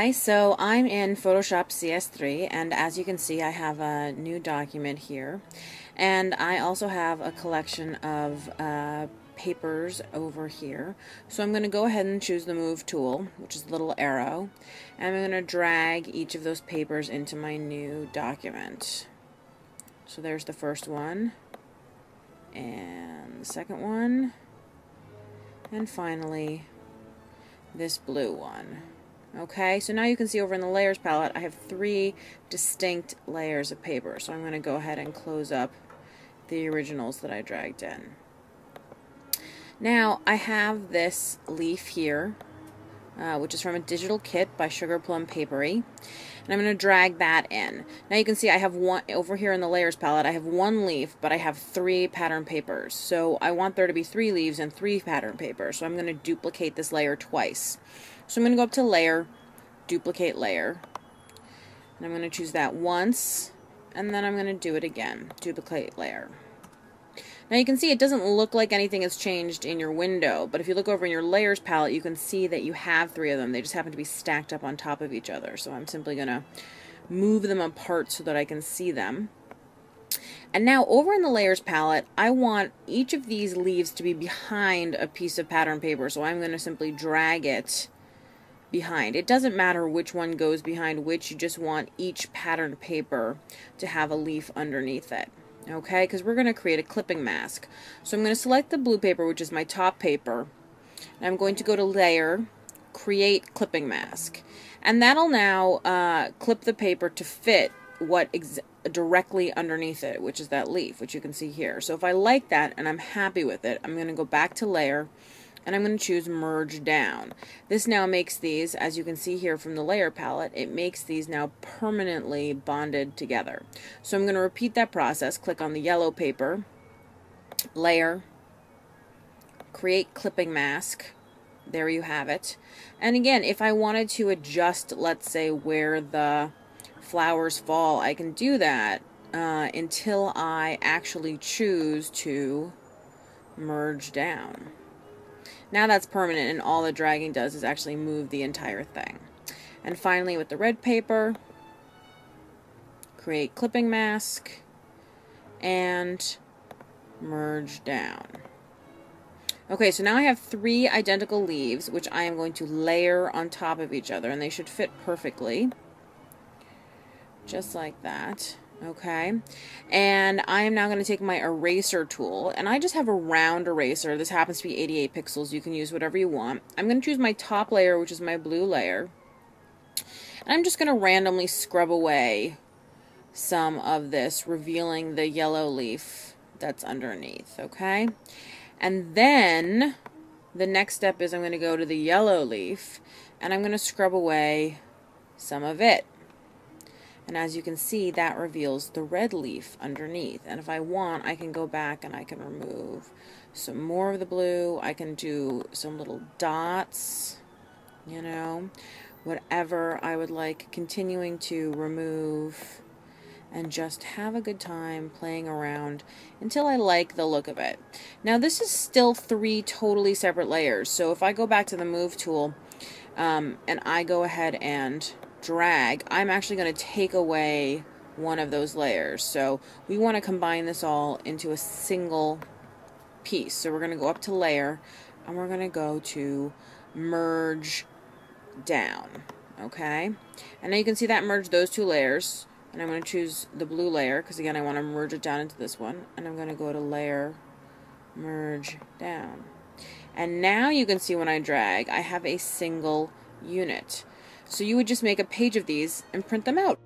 Hi, so I'm in Photoshop CS3, and as you can see I have a new document here, and I also have a collection of papers over here. So I'm going to go ahead and choose the Move tool, which is the little arrow, and I'm going to drag each of those papers into my new document. So there's the first one, and the second one, and finally this blue one. Okay, so now you can see over in the layers palette I have 3 distinct layers of paper. So I'm going to go ahead and close up the originals that I dragged in. Now I have this leaf here, which is from a digital kit by Sugar Plum Papery, and I'm going to drag that in. Now you can see I have one over here in the layers palette. I have 1 leaf, but I have 3 pattern papers. So I want there to be 3 leaves and 3 pattern papers. So I'm going to duplicate this layer twice. So I'm going to go up to Layer, Duplicate Layer, and I'm going to choose that once, and then I'm going to do it again, Duplicate Layer. Now you can see it doesn't look like anything has changed in your window, but if you look over in your Layers palette, you can see that you have 3 of them. They just happen to be stacked up on top of each other. So I'm simply going to move them apart so that I can see them. And now over in the Layers palette, I want each of these leaves to be behind a piece of pattern paper, so I'm going to simply drag it behind. It doesn't matter which one goes behind which, you just want each patterned paper to have a leaf underneath it. Okay, because we're going to create a clipping mask. So I'm going to select the blue paper, which is my top paper, and I'm going to go to Layer, Create Clipping Mask. And that'll now clip the paper to fit what directly underneath it, which is that leaf, which you can see here. So if I like that and I'm happy with it, I'm going to go back to Layer, and I'm going to choose Merge Down. This now makes these, as you can see here from the layer palette, it makes these now permanently bonded together. So I'm going to repeat that process. Click on the yellow paper, Layer, Create Clipping Mask. There you have it. And again, if I wanted to adjust, let's say, where the flowers fall, I can do that until I actually choose to merge down. Now that's permanent, and all the dragging does is actually move the entire thing. And finally, with the red paper, create clipping mask and merge down. Okay, so now I have 3 identical leaves, which I am going to layer on top of each other, and they should fit perfectly, just like that. Okay, and I am now going to take my eraser tool, and I just have a round eraser. This happens to be 88 pixels. You can use whatever you want. I'm going to choose my top layer, which is my blue layer, and I'm just going to randomly scrub away some of this, revealing the yellow leaf that's underneath. Okay, and then the next step is I'm going to go to the yellow leaf, and I'm going to scrub away some of it. And as you can see, that reveals the red leaf underneath. And if I want, I can go back and I can remove some more of the blue. I can do some little dots, you know, whatever I would like, continuing to remove and just have a good time playing around until I like the look of it. Now this is still 3 totally separate layers. So if I go back to the Move tool and I go ahead and drag, I'm actually going to take away one of those layers. So we want to combine this all into a single piece. So we're going to go up to Layer, and we're going to go to Merge Down. Okay, and now you can see that merged those 2 layers, and I'm going to choose the blue layer because again I want to merge it down into this one, and I'm going to go to Layer, Merge Down, and now you can see when I drag I have a single unit. So you would just make a page of these and print them out.